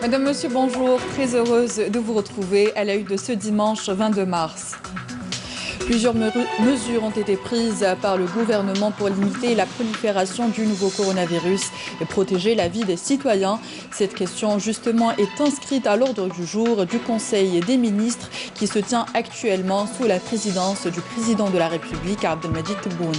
Madame, Monsieur, bonjour. Très heureuse de vous retrouver à la une de ce dimanche 22 mars. Plusieurs mesures ont été prises par le gouvernement pour limiter la prolifération du nouveau coronavirus et protéger la vie des citoyens. Cette question, justement, est inscrite à l'ordre du jour du Conseil des ministres qui se tient actuellement sous la présidence du président de la République, Abdelmadjid Tebboune.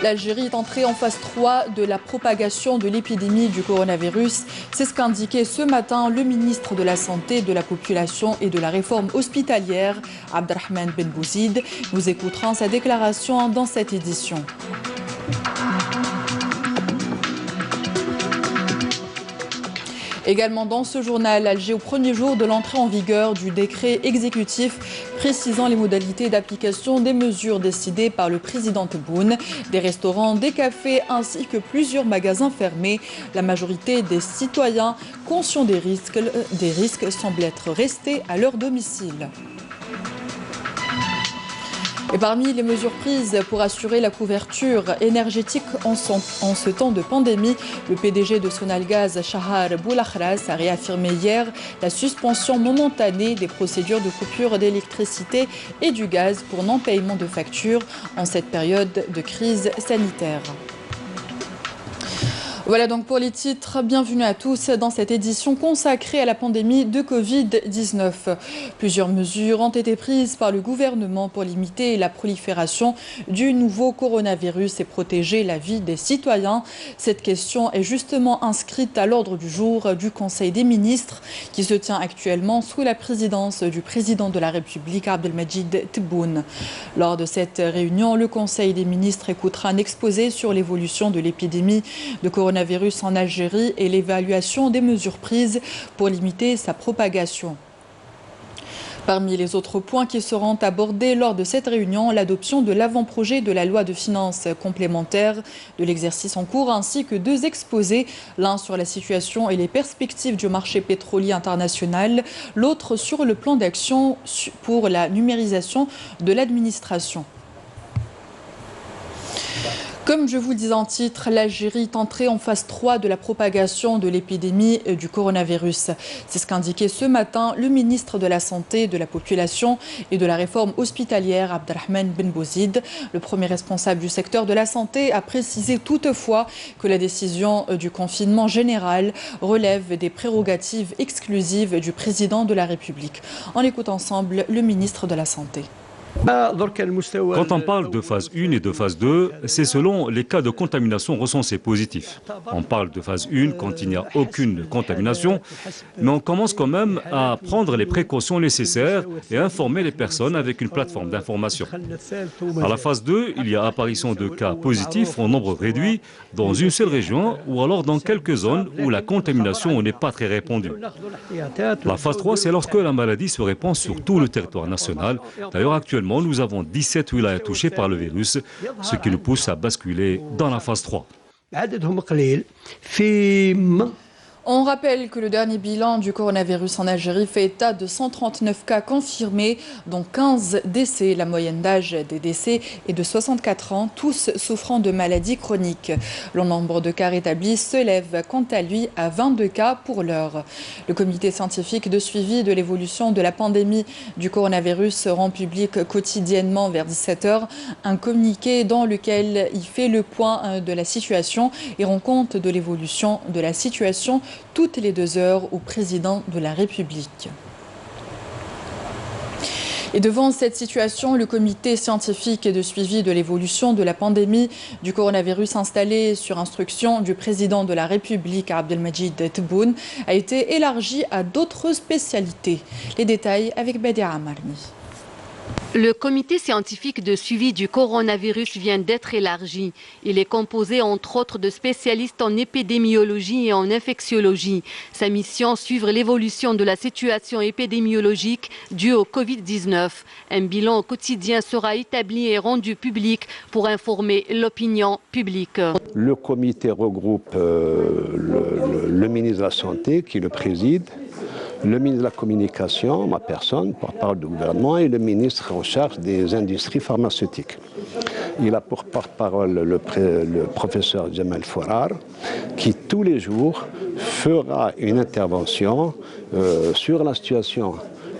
L'Algérie est entrée en phase 3 de la propagation de l'épidémie du coronavirus. C'est ce qu'a indiqué ce matin le ministre de la Santé, de la Population et de la Réforme hospitalière, Abdelrahman Ben Bouzid. Nous écouterons sa déclaration dans cette édition. Également dans ce journal, Alger au premier jour de l'entrée en vigueur du décret exécutif précisant les modalités d'application des mesures décidées par le président Tebboune. Des restaurants, des cafés ainsi que plusieurs magasins fermés. La majorité des citoyens conscients des risques semblent être restés à leur domicile. Et parmi les mesures prises pour assurer la couverture énergétique en ce temps de pandémie, le PDG de Sonalgaz, Shahar Boulakhras, a réaffirmé hier la suspension momentanée des procédures de coupure d'électricité et du gaz pour non-paiement de factures en cette période de crise sanitaire. Voilà donc pour les titres. Bienvenue à tous dans cette édition consacrée à la pandémie de Covid-19. Plusieurs mesures ont été prises par le gouvernement pour limiter la prolifération du nouveau coronavirus et protéger la vie des citoyens. Cette question est justement inscrite à l'ordre du jour du Conseil des ministres qui se tient actuellement sous la présidence du président de la République, Abdelmadjid Tebboune. Lors de cette réunion, le Conseil des ministres écoutera un exposé sur l'évolution de l'épidémie de coronavirus en Algérie et l'évaluation des mesures prises pour limiter sa propagation. Parmi les autres points qui seront abordés lors de cette réunion, l'adoption de l'avant-projet de la loi de finances complémentaire de l'exercice en cours ainsi que deux exposés, l'un sur la situation et les perspectives du marché pétrolier international, l'autre sur le plan d'action pour la numérisation de l'administration. Comme je vous le disais en titre, l'Algérie est entrée en phase 3 de la propagation de l'épidémie du coronavirus. C'est ce qu'a indiqué ce matin le ministre de la Santé, de la Population et de la Réforme hospitalière, Abdelrahman Ben Bouzid. Le premier responsable du secteur de la santé a précisé toutefois que la décision du confinement général relève des prérogatives exclusives du président de la République. On écoute ensemble le ministre de la Santé. Quand on parle de phase 1 et de phase 2, c'est selon les cas de contamination recensés positifs. On parle de phase 1 quand il n'y a aucune contamination, mais on commence quand même à prendre les précautions nécessaires et informer les personnes avec une plateforme d'information. À la phase 2, il y a apparition de cas positifs en nombre réduit dans une seule région ou alors dans quelques zones où la contamination n'est pas très répandue. La phase 3, c'est lorsque la maladie se répand sur tout le territoire national. D'ailleurs, actuellement, nous avons 17 wilayas touchées par le virus, ce qui nous pousse à basculer dans la phase 3. On rappelle que le dernier bilan du coronavirus en Algérie fait état de 139 cas confirmés, dont 15 décès. La moyenne d'âge des décès est de 64 ans, tous souffrant de maladies chroniques. Le nombre de cas rétablis s'élève quant à lui à 22 cas pour l'heure. Le comité scientifique de suivi de l'évolution de la pandémie du coronavirus rend public quotidiennement vers 17 h un communiqué dans lequel il fait le point de la situation et rend compte de l'évolution de la situation toutes les 2 heures au président de la République. Et devant cette situation, le comité scientifique de suivi de l'évolution de la pandémie du coronavirus installé sur instruction du président de la République, Abdelmadjid Tebboune, a été élargi à d'autres spécialités. Les détails avec Badia Amarni. Le comité scientifique de suivi du coronavirus vient d'être élargi. Il est composé entre autres de spécialistes en épidémiologie et en infectiologie. Sa mission, suivre l'évolution de la situation épidémiologique due au Covid-19. Un bilan quotidien sera établi et rendu public pour informer l'opinion publique. Le comité regroupe le ministre de la Santé qui le préside, le ministre de la Communication, ma personne, porte-parole du gouvernement, et le ministre en charge des industries pharmaceutiques. Il a pour porte-parole le professeur Jamal Fourar, qui tous les jours fera une intervention sur la situation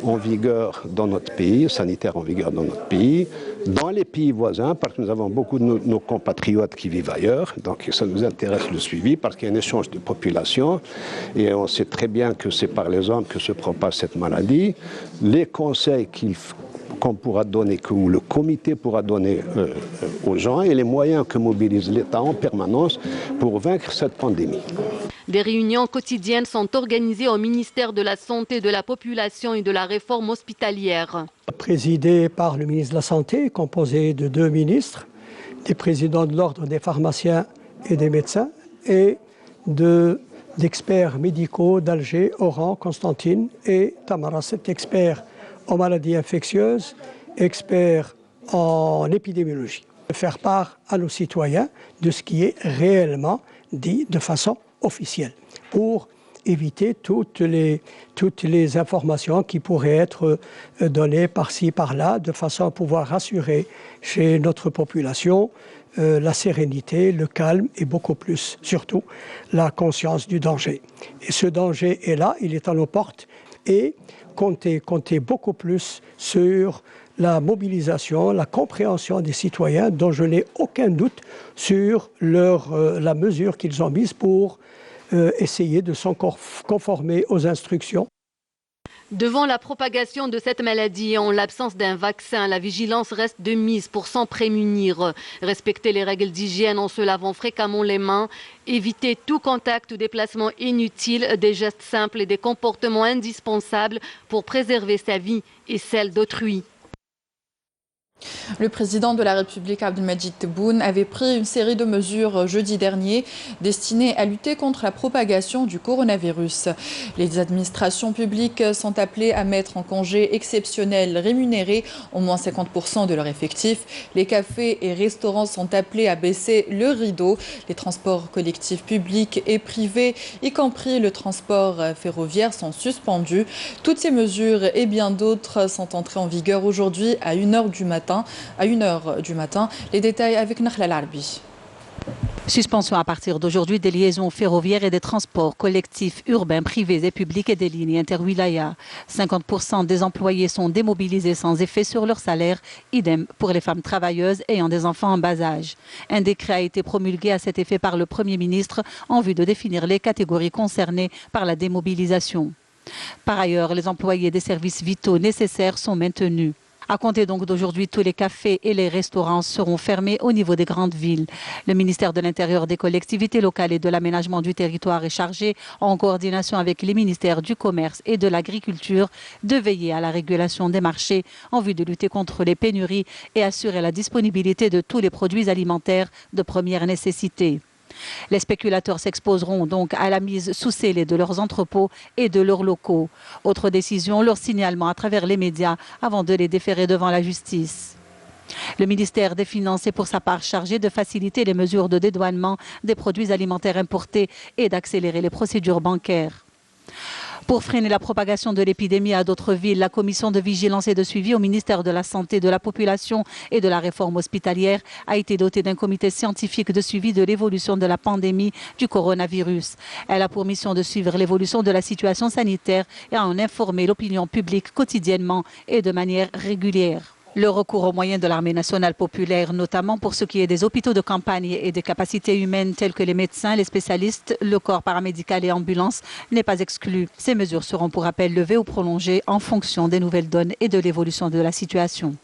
en vigueur dans notre pays, sanitaire en vigueur dans notre pays, dans les pays voisins, parce que nous avons beaucoup de nos compatriotes qui vivent ailleurs, donc ça nous intéresse le suivi, parce qu'il y a un échange de population, et on sait très bien que c'est par les hommes que se propage cette maladie. Les conseils qu'on pourra donner, que le comité pourra donner aux gens, et les moyens que mobilise l'État en permanence pour vaincre cette pandémie. Des réunions quotidiennes sont organisées au ministère de la Santé, de la Population et de la Réforme hospitalière. Présidé par le ministre de la Santé, composé de 2 ministres, des présidents de l'ordre des pharmaciens et des médecins, et d'experts médicaux d'Alger, Oran, Constantine et Tamara, cet expert en maladies infectieuses, expert en épidémiologie. Faire part à nos citoyens de ce qui est réellement dit de façon officielle pour éviter toutes les informations qui pourraient être données par-ci, par-là, de façon à pouvoir rassurer chez notre population la sérénité, le calme et beaucoup plus, surtout, la conscience du danger. Et ce danger est là, il est à nos portes et comptez beaucoup plus sur la mobilisation, la compréhension des citoyens dont je n'ai aucun doute sur la mesure qu'ils ont mise pour essayer de s'en conformer aux instructions. Devant la propagation de cette maladie et en l'absence d'un vaccin, la vigilance reste de mise pour s'en prémunir. Respecter les règles d'hygiène en se lavant fréquemment les mains, éviter tout contact ou déplacement inutile, des gestes simples et des comportements indispensables pour préserver sa vie et celle d'autrui. Le président de la République, Abdelmadjid Tebboune, avait pris une série de mesures jeudi dernier destinées à lutter contre la propagation du coronavirus. Les administrations publiques sont appelées à mettre en congé exceptionnel rémunéré au moins 50% de leur effectif. Les cafés et restaurants sont appelés à baisser le rideau. Les transports collectifs publics et privés, y compris le transport ferroviaire, sont suspendus. Toutes ces mesures et bien d'autres sont entrées en vigueur aujourd'hui à 1h du matin. Les détails avec Nakhla Larbi. Suspension à partir d'aujourd'hui des liaisons ferroviaires et des transports collectifs urbains, privés et publics et des lignes interwilaya. 50% des employés sont démobilisés sans effet sur leur salaire. Idem pour les femmes travailleuses ayant des enfants en bas âge. Un décret a été promulgué à cet effet par le Premier ministre en vue de définir les catégories concernées par la démobilisation. Par ailleurs, les employés des services vitaux nécessaires sont maintenus. À compter donc d'aujourd'hui, tous les cafés et les restaurants seront fermés au niveau des grandes villes. Le ministère de l'Intérieur, des collectivités locales et de l'aménagement du territoire est chargé, en coordination avec les ministères du Commerce et de l'Agriculture, de veiller à la régulation des marchés en vue de lutter contre les pénuries et assurer la disponibilité de tous les produits alimentaires de première nécessité. Les spéculateurs s'exposeront donc à la mise sous scellé de leurs entrepôts et de leurs locaux. Autre décision, leur signalement à travers les médias avant de les déférer devant la justice. Le ministère des Finances est pour sa part chargé de faciliter les mesures de dédouanement des produits alimentaires importés et d'accélérer les procédures bancaires. Pour freiner la propagation de l'épidémie à d'autres villes, la commission de vigilance et de suivi au ministère de la Santé, de la Population et de la Réforme hospitalière a été dotée d'un comité scientifique de suivi de l'évolution de la pandémie du coronavirus. Elle a pour mission de suivre l'évolution de la situation sanitaire et à en informer l'opinion publique quotidiennement et de manière régulière. Le recours aux moyens de l'armée nationale populaire, notamment pour ce qui est des hôpitaux de campagne et des capacités humaines telles que les médecins, les spécialistes, le corps paramédical et ambulance, n'est pas exclu. Ces mesures seront pour rappel levées ou prolongées en fonction des nouvelles donnes et de l'évolution de la situation.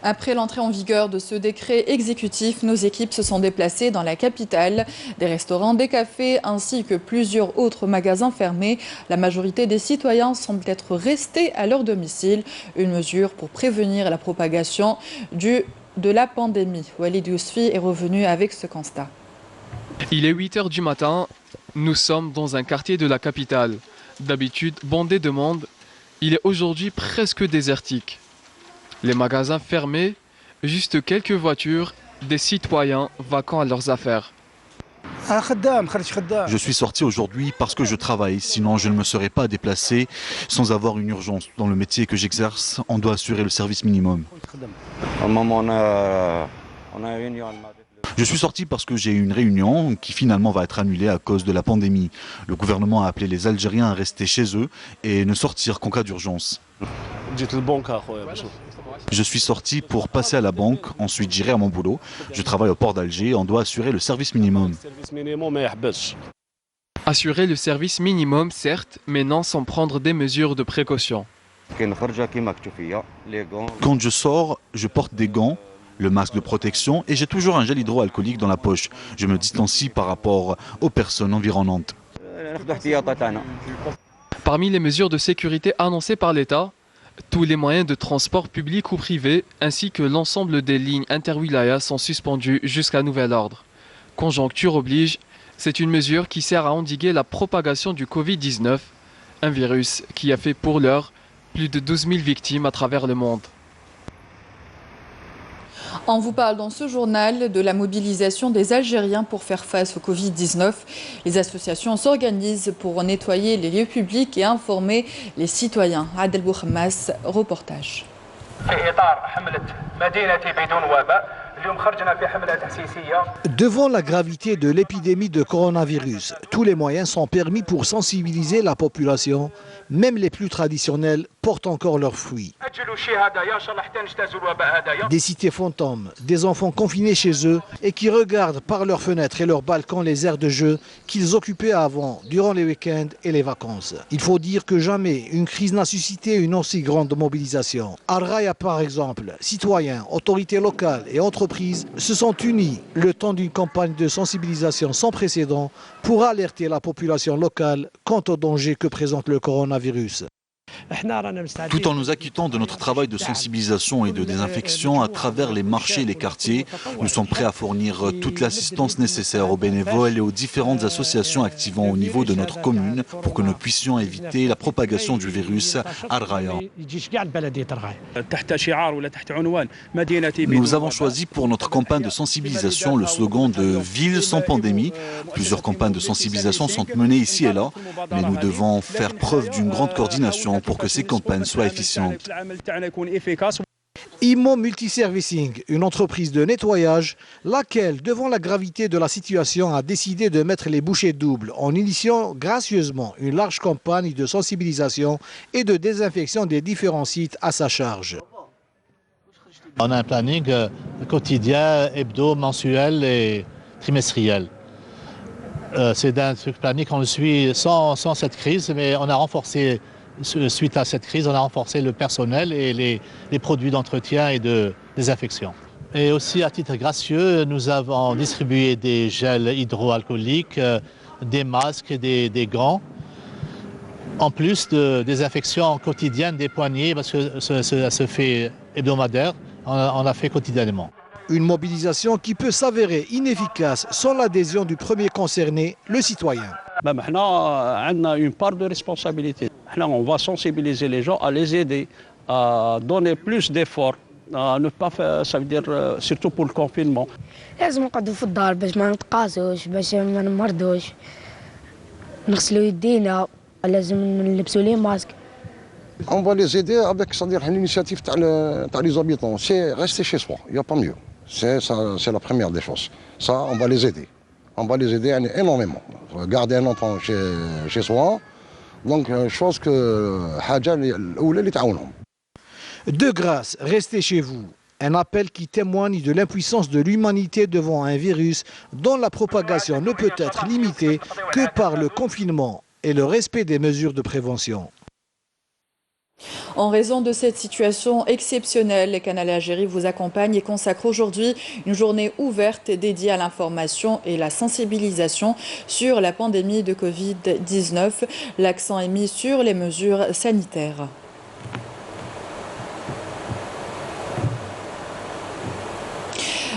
Après l'entrée en vigueur de ce décret exécutif, nos équipes se sont déplacées dans la capitale. Des restaurants, des cafés ainsi que plusieurs autres magasins fermés. La majorité des citoyens semblent être restés à leur domicile. Une mesure pour prévenir la propagation de la pandémie. Walid Yousfi est revenu avec ce constat. Il est 8h du matin. Nous sommes dans un quartier de la capitale. D'habitude bondé de monde, il est aujourd'hui presque désertique. Les magasins fermés, juste quelques voitures, des citoyens vaquant à leurs affaires. Je suis sorti aujourd'hui parce que je travaille, sinon je ne me serais pas déplacé sans avoir une urgence. Dans le métier que j'exerce, on doit assurer le service minimum. Je suis sorti parce que j'ai eu une réunion qui finalement va être annulée à cause de la pandémie. Le gouvernement a appelé les Algériens à rester chez eux et ne sortir qu'en cas d'urgence. Je suis sorti pour passer à la banque, ensuite j'irai à mon boulot. Je travaille au port d'Alger, on doit assurer le service minimum. Assurer le service minimum, certes, mais non sans prendre des mesures de précaution. Quand je sors, je porte des gants, le masque de protection et j'ai toujours un gel hydroalcoolique dans la poche. Je me distancie par rapport aux personnes environnantes. Parmi les mesures de sécurité annoncées par l'État, tous les moyens de transport publics ou privés ainsi que l'ensemble des lignes interwilaya sont suspendus jusqu'à nouvel ordre. Conjoncture oblige, c'est une mesure qui sert à endiguer la propagation du Covid-19, un virus qui a fait pour l'heure plus de 12 000 victimes à travers le monde. On vous parle dans ce journal de la mobilisation des Algériens pour faire face au Covid-19. Les associations s'organisent pour nettoyer les lieux publics et informer les citoyens. Adel Bouhammas, reportage. Devant la gravité de l'épidémie de coronavirus, tous les moyens sont permis pour sensibiliser la population. Même les plus traditionnels portent encore leurs fruits. Des cités fantômes, des enfants confinés chez eux et qui regardent par leurs fenêtres et leurs balcons les aires de jeu qu'ils occupaient avant, durant les week-ends et les vacances. Il faut dire que jamais une crise n'a suscité une aussi grande mobilisation. Al Raya, par exemple, citoyens, autorités locales et entreprises se sont unis le temps d'une campagne de sensibilisation sans précédent pour alerter la population locale quant au danger que présente le coronavirus. Tout en nous acquittant de notre travail de sensibilisation et de désinfection à travers les marchés et les quartiers, nous sommes prêts à fournir toute l'assistance nécessaire aux bénévoles et aux différentes associations activant au niveau de notre commune pour que nous puissions éviter la propagation du virus Al Raya. Nous avons choisi pour notre campagne de sensibilisation le slogan de « Ville sans pandémie ». Plusieurs campagnes de sensibilisation sont menées ici et là, mais nous devons faire preuve d'une grande coordination pour que ces campagnes soient efficientes. IMO Multiservicing, une entreprise de nettoyage, laquelle, devant la gravité de la situation, a décidé de mettre les bouchées doubles en initiant gracieusement une large campagne de sensibilisation et de désinfection des différents sites à sa charge. On a un planning quotidien, hebdo, mensuel et trimestriel. C'est un planning qu'on suit sans cette crise, mais on a renforcé, suite à cette crise, on a renforcé le personnel et les produits d'entretien et de désinfection. Et aussi, à titre gracieux, nous avons distribué des gels hydroalcooliques, des masques et des gants, en plus de désinfection quotidienne des poignets, parce que ça se fait hebdomadaire, on a fait quotidiennement. Une mobilisation qui peut s'avérer inefficace sans l'adhésion du premier concerné, le citoyen. On a une part de responsabilité. On va sensibiliser les gens, à les aider, à donner plus d'efforts, à ne pas faire, ça veut dire surtout pour le confinement. On va les aider avec l'initiative des habitants. C'est rester chez soi, il n'y a pas mieux. C'est la première des choses. Ça, on va les aider. On va les aider énormément. Garder un enfant chez soi, donc chose que... De grâce, restez chez vous. Un appel qui témoigne de l'impuissance de l'humanité devant un virus dont la propagation ne peut être limitée que par le confinement et le respect des mesures de prévention. En raison de cette situation exceptionnelle, les Canal Algérie vous accompagnent et consacrent aujourd'hui une journée ouverte dédiée à l'information et la sensibilisation sur la pandémie de Covid-19. L'accent est mis sur les mesures sanitaires.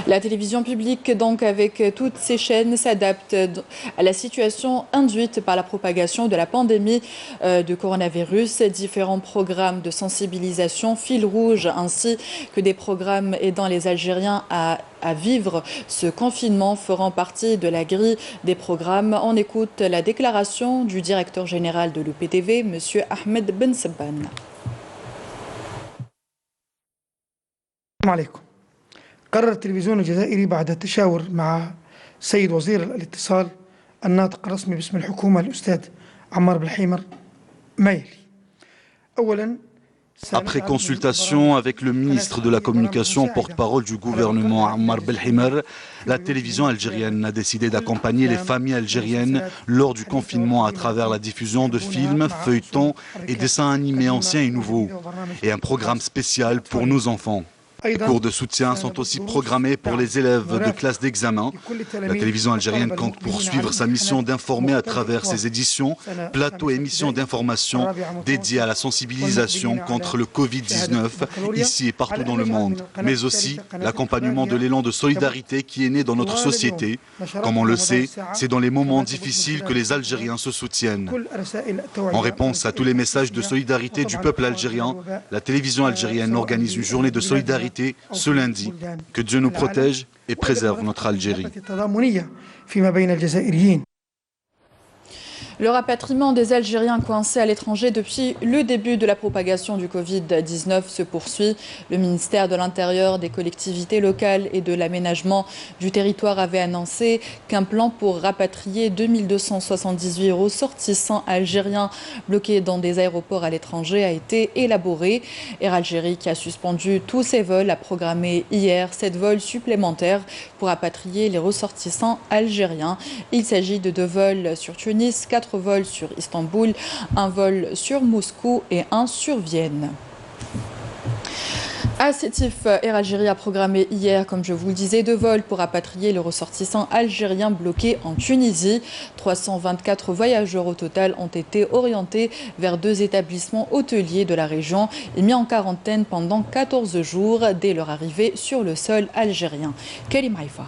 La télévision publique, donc, avec toutes ses chaînes, s'adapte à la situation induite par la propagation de la pandémie de coronavirus. Différents programmes de sensibilisation, fil rouge, ainsi que des programmes aidant les Algériens à vivre ce confinement feront partie de la grille des programmes. On écoute la déclaration du directeur général de l'EPTV, M. Ahmed Ben Sabban. قرر التلفزيون الجزائري بعد التشاور مع السيد وزير الاتصال الناطق الرسمي باسم الحكومة الأستاذ عمار بالحيمر ما يلي. أولاً Après consultation avec le ministre de la Communication, porte-parole du gouvernement Ammar Belhimer, la télévision algérienne a décidé d'accompagner les familles algériennes lors du confinement à travers la diffusion de films, feuilletons et dessins animés anciens et nouveaux, et un programme spécial pour nos enfants. Les cours de soutien sont aussi programmés pour les élèves de classe d'examen. La télévision algérienne compte poursuivre sa mission d'informer à travers ses éditions, plateaux et émissions d'information dédiées à la sensibilisation contre le Covid-19 ici et partout dans le monde, mais aussi l'accompagnement de l'élan de solidarité qui est né dans notre société. Comme on le sait, c'est dans les moments difficiles que les Algériens se soutiennent. En réponse à tous les messages de solidarité du peuple algérien, la télévision algérienne organise une journée de solidarité ce lundi. Que Dieu nous protège et préserve notre Algérie. Le rapatriement des Algériens coincés à l'étranger depuis le début de la propagation du Covid-19 se poursuit. Le ministère de l'Intérieur, des collectivités locales et de l'aménagement du territoire avait annoncé qu'un plan pour rapatrier 2278 ressortissants algériens bloqués dans des aéroports à l'étranger a été élaboré. Air Algérie, qui a suspendu tous ses vols, a programmé hier 7 vols supplémentaires pour rapatrier les ressortissants algériens. Il s'agit de 2 vols sur Tunis, 4 vols sur Istanbul, 1 vol sur Moscou et 1 sur Vienne. À Sétif, Air Algérie a programmé hier, comme je vous le disais, 2 vols pour rapatrier les ressortissants algériens bloqués en Tunisie. 324 voyageurs au total ont été orientés vers 2 établissements hôteliers de la région et mis en quarantaine pendant 14 jours dès leur arrivée sur le sol algérien. Karim Haïfa.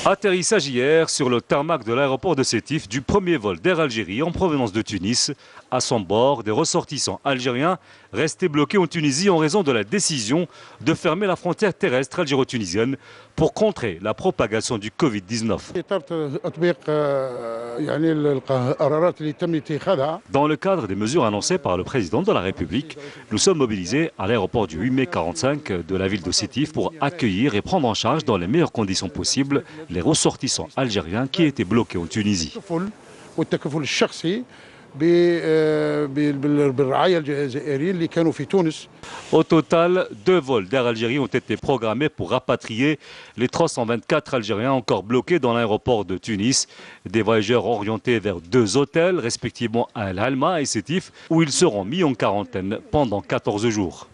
Atterrissage hier sur le tarmac de l'aéroport de Sétif du premier vol d'Air Algérie en provenance de Tunis. À son bord, des ressortissants algériens restés bloqués en Tunisie en raison de la décision de fermer la frontière terrestre algéro-tunisienne pour contrer la propagation du Covid-19. Dans le cadre des mesures annoncées par le président de la République, nous sommes mobilisés à l'aéroport du 8 mai 45 de la ville de Sétif pour accueillir et prendre en charge dans les meilleures conditions possibles les ressortissants algériens qui étaient bloqués en Tunisie. Au total, 2 vols d'Air Algérie ont été programmés pour rapatrier les 324 Algériens encore bloqués dans l'aéroport de Tunis. Des voyageurs orientés vers 2 hôtels, respectivement à El Halma et Sétif, où ils seront mis en quarantaine pendant 14 jours.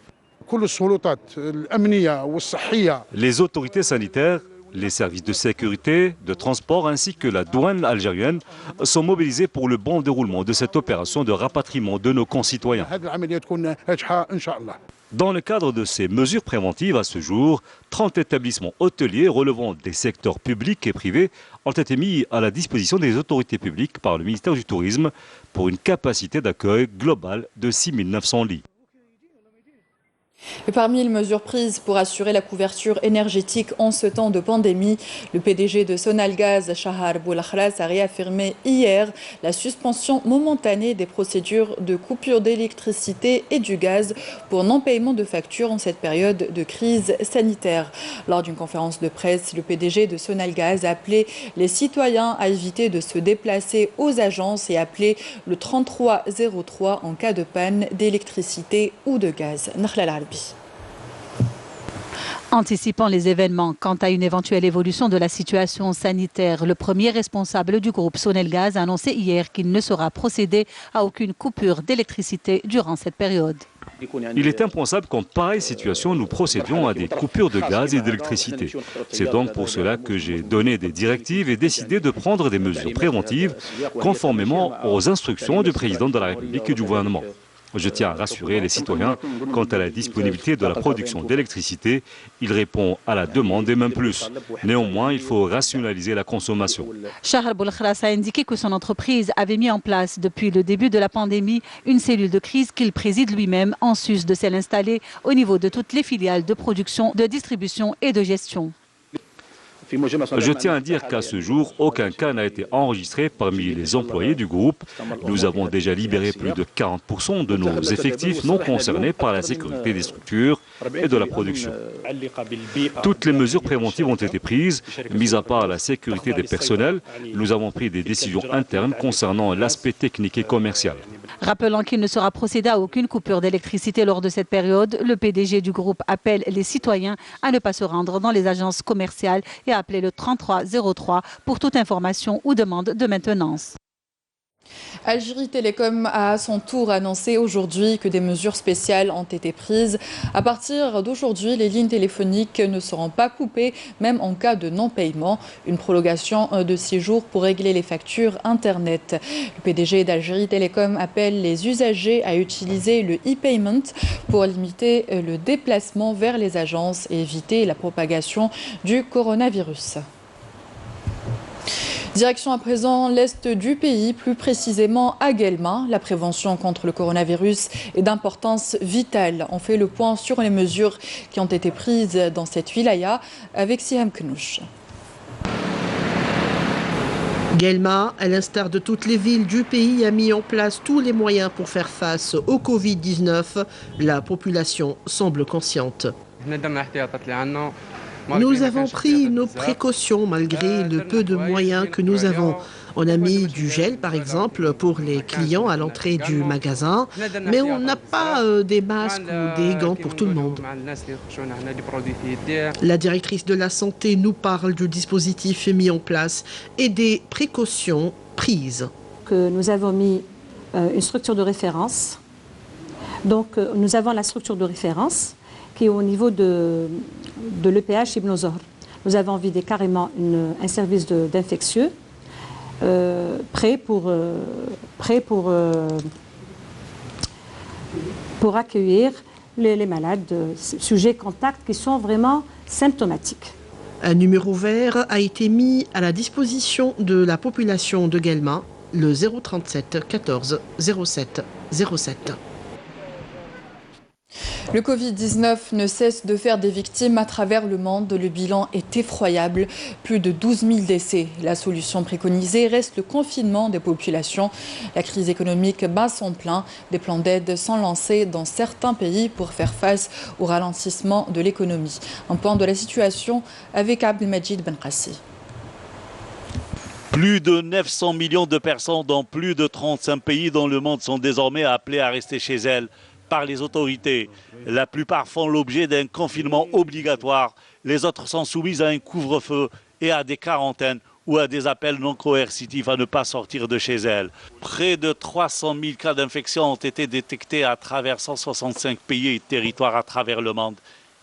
Les autorités sanitaires, les services de sécurité, de transport ainsi que la douane algérienne sont mobilisés pour le bon déroulement de cette opération de rapatriement de nos concitoyens. Dans le cadre de ces mesures préventives, à ce jour, 30 établissements hôteliers relevant des secteurs publics et privés ont été mis à la disposition des autorités publiques par le ministère du Tourisme pour une capacité d'accueil globale de 6 900 lits. Et parmi les mesures prises pour assurer la couverture énergétique en ce temps de pandémie, le PDG de Sonalgaz, Shahar Boulakhlas, a réaffirmé hier la suspension momentanée des procédures de coupure d'électricité et du gaz pour non-paiement de factures en cette période de crise sanitaire. Lors d'une conférence de presse, le PDG de Sonalgaz a appelé les citoyens à éviter de se déplacer aux agences et appelé le 3303 en cas de panne d'électricité ou de gaz. Anticipant les événements quant à une éventuelle évolution de la situation sanitaire, le premier responsable du groupe Sonelgaz a annoncé hier qu'il ne sera procédé à aucune coupure d'électricité durant cette période. Il est impensable qu'en pareille situation, nous procédions à des coupures de gaz et d'électricité. C'est donc pour cela que j'ai donné des directives et décidé de prendre des mesures préventives conformément aux instructions du président de la République et du gouvernement. Je tiens à rassurer les citoyens quant à la disponibilité de la production d'électricité. Il répond à la demande et même plus. Néanmoins, il faut rationaliser la consommation. Shahar Boulakhlas a indiqué que son entreprise avait mis en place depuis le début de la pandémie une cellule de crise qu'il préside lui-même en sus de celle installée au niveau de toutes les filiales de production, de distribution et de gestion. Je tiens à dire qu'à ce jour, aucun cas n'a été enregistré parmi les employés du groupe. Nous avons déjà libéré plus de 40% de nos effectifs non concernés par la sécurité des structures et de la production. Toutes les mesures préventives ont été prises, mis à part la sécurité des personnels. Nous avons pris des décisions internes concernant l'aspect technique et commercial. Rappelant qu'il ne sera procédé à aucune coupure d'électricité lors de cette période, le PDG du groupe appelle les citoyens à ne pas se rendre dans les agences commerciales et à appeler le 3303 pour toute information ou demande de maintenance. Algérie Télécom a à son tour annoncé aujourd'hui que des mesures spéciales ont été prises. À partir d'aujourd'hui, les lignes téléphoniques ne seront pas coupées, même en cas de non-paiement. Une prolongation de 6 jours pour régler les factures Internet. Le PDG d'Algérie Télécom appelle les usagers à utiliser le e-payment pour limiter le déplacement vers les agences et éviter la propagation du coronavirus. Direction à présent l'est du pays, plus précisément à Guelma. La prévention contre le coronavirus est d'importance vitale. On fait le point sur les mesures qui ont été prises dans cette wilaya avec Siham Knouch. Guelma, à l'instar de toutes les villes du pays, a mis en place tous les moyens pour faire face au Covid-19. La population semble consciente. Nous avons pris nos précautions malgré le peu de moyens que nous avons. On a mis du gel, par exemple, pour les clients à l'entrée du magasin, mais on n'a pas des masques ou des gants pour tout le monde. La directrice de la santé nous parle du dispositif mis en place et des précautions prises. Nous avons mis une structure de référence. Donc, nous avons la structure de référence qui est au niveau de l'EPH Ibn Zohr. Nous avons vidé carrément un service d'infectieux prêt pour accueillir les malades sujets contacts qui sont vraiment symptomatiques. Un numéro vert a été mis à la disposition de la population de Guelma, le 037 14 07 07. Le Covid-19 ne cesse de faire des victimes à travers le monde. Le bilan est effroyable. Plus de 12 000 décès. La solution préconisée reste le confinement des populations. La crise économique bat son plein. Des plans d'aide sont lancés dans certains pays pour faire face au ralentissement de l'économie. Un point de la situation avec Abdelmajid Benqassi. Plus de 900 millions de personnes dans plus de 35 pays dans le monde sont désormais appelées à rester chez elles par les autorités. La plupart font l'objet d'un confinement obligatoire. Les autres sont soumises à un couvre-feu et à des quarantaines ou à des appels non coercitifs à ne pas sortir de chez elles. Près de 300 000 cas d'infection ont été détectés à travers 165 pays et territoires à travers le monde,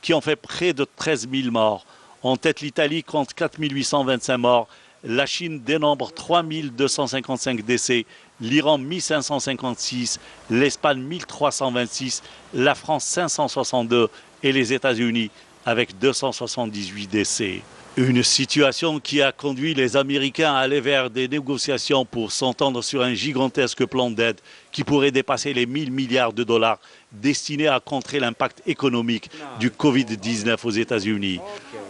qui ont fait près de 13 000 morts. En tête, l'Italie compte 4 825 morts. La Chine dénombre 3 255 décès, l'Iran 1556, l'Espagne 1326, la France 562 et les États-Unis avec 278 décès. Une situation qui a conduit les Américains à aller vers des négociations pour s'entendre sur un gigantesque plan d'aide qui pourrait dépasser les 1 000 milliards de dollars destinés à contrer l'impact économique du Covid-19 aux États-Unis.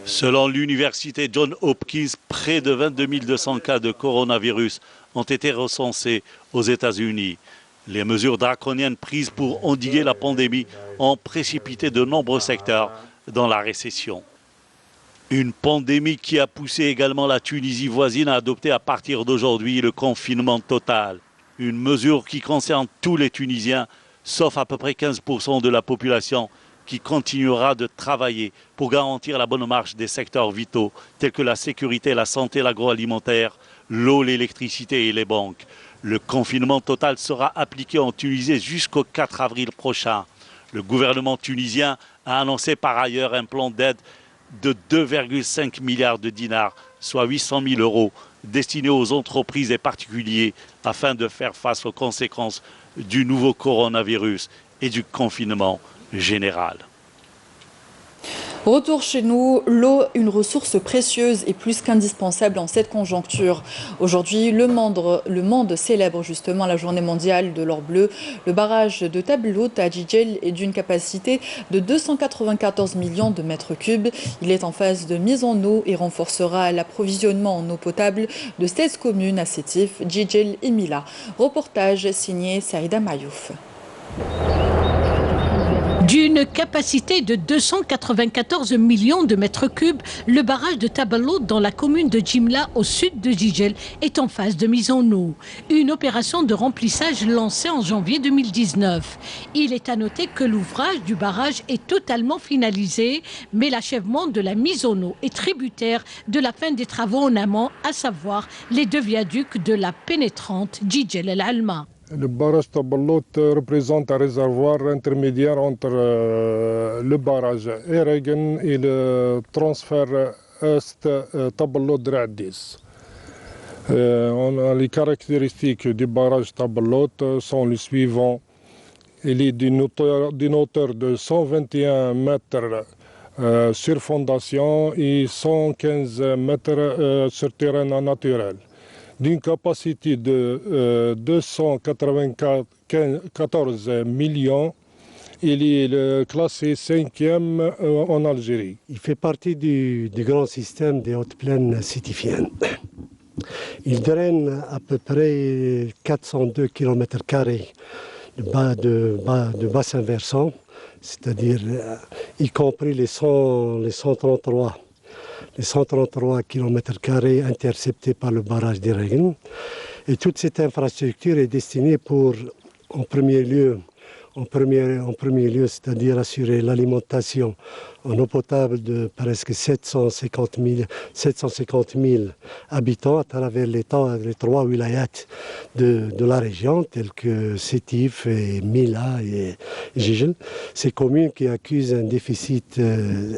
Selon l'université Johns Hopkins, près de 22 200 cas de coronavirus ont été recensés aux États-Unis. Les mesures draconiennes prises pour endiguer la pandémie ont précipité de nombreux secteurs dans la récession. Une pandémie qui a poussé également la Tunisie voisine à adopter à partir d'aujourd'hui le confinement total. Une mesure qui concerne tous les Tunisiens, sauf à peu près 15% de la population qui continuera de travailler pour garantir la bonne marche des secteurs vitaux tels que la sécurité, la santé, l'agroalimentaire, l'eau, l'électricité et les banques. Le confinement total sera appliqué en Tunisie jusqu'au 4 avril prochain. Le gouvernement tunisien a annoncé par ailleurs un plan d'aide de 2,5 milliards de dinars, soit 800 000 euros, destiné aux entreprises et particuliers afin de faire face aux conséquences du nouveau coronavirus et du confinement général. Retour chez nous, l'eau, une ressource précieuse et plus qu'indispensable en cette conjoncture. Aujourd'hui, le monde célèbre justement la journée mondiale de l'or bleu. Le barrage de Tabelot à Jijel est d'une capacité de 294 millions de mètres cubes. Il est en phase de mise en eau et renforcera l'approvisionnement en eau potable de 16 communes à Sétif, Jijel et Mila. Reportage signé Saïda Mayouf. D'une capacité de 294 millions de mètres cubes, le barrage de Tabelot dans la commune de Jimla au sud de Jijel est en phase de mise en eau. Une opération de remplissage lancée en janvier 2019. Il est à noter que l'ouvrage du barrage est totalement finalisé, mais l'achèvement de la mise en eau est tributaire de la fin des travaux en amont, à savoir les 2 viaducs de la pénétrante Jijel El Alma. Le barrage Tabelot représente un réservoir intermédiaire entre le barrage Eregen et le transfert Est Tabelot Dradis. Les caractéristiques du barrage Tabelot sont les suivants. Il est d'une hauteur de 121 mètres sur fondation et 115 mètres sur terrain naturel. D'une capacité de 294 millions, il est classé 5e en Algérie. Il fait partie du grand système des hautes plaines sétifiennes. Il draine à peu près 402 km² de bassin versant, c'est-à-dire y compris les 133 km² interceptés par le barrage d'Eregen. Et toute cette infrastructure est destinée pour, en premier lieu, c'est-à-dire assurer l'alimentation en eau potable de presque 750 000 habitants à travers les 3 wilayats de la région, tels que Sétif, et Mila et Jijel. Ces communes qui accusent un déficit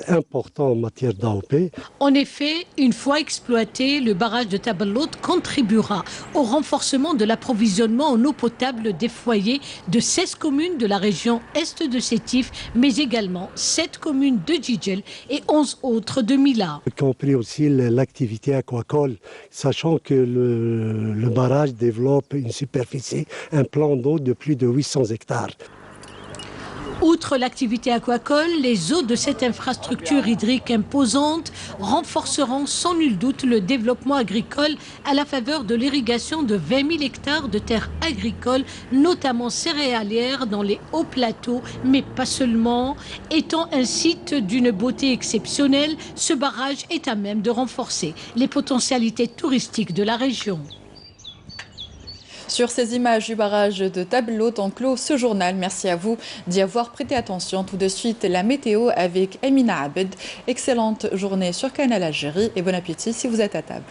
important en matière d'AOP. En effet, une fois exploité, le barrage de Tabelot contribuera au renforcement de l'approvisionnement en eau potable des foyers de 16 communes de la région est de Sétif, mais également 7 communes de Jijel et 11 autres de Mila. Y compris aussi l'activité aquacole, sachant que le barrage développe une superficie, un plan d'eau de plus de 800 hectares. Outre l'activité aquacole, les eaux de cette infrastructure hydrique imposante renforceront sans nul doute le développement agricole à la faveur de l'irrigation de 20 000 hectares de terres agricoles, notamment céréalières dans les hauts plateaux, mais pas seulement. Étant un site d'une beauté exceptionnelle, ce barrage est à même de renforcer les potentialités touristiques de la région. Sur ces images du barrage de Tabelot, on clôt ce journal. Merci à vous d'y avoir prêté attention. Tout de suite, la météo avec Emina Abed. Excellente journée sur Canal Algérie et bon appétit si vous êtes à table.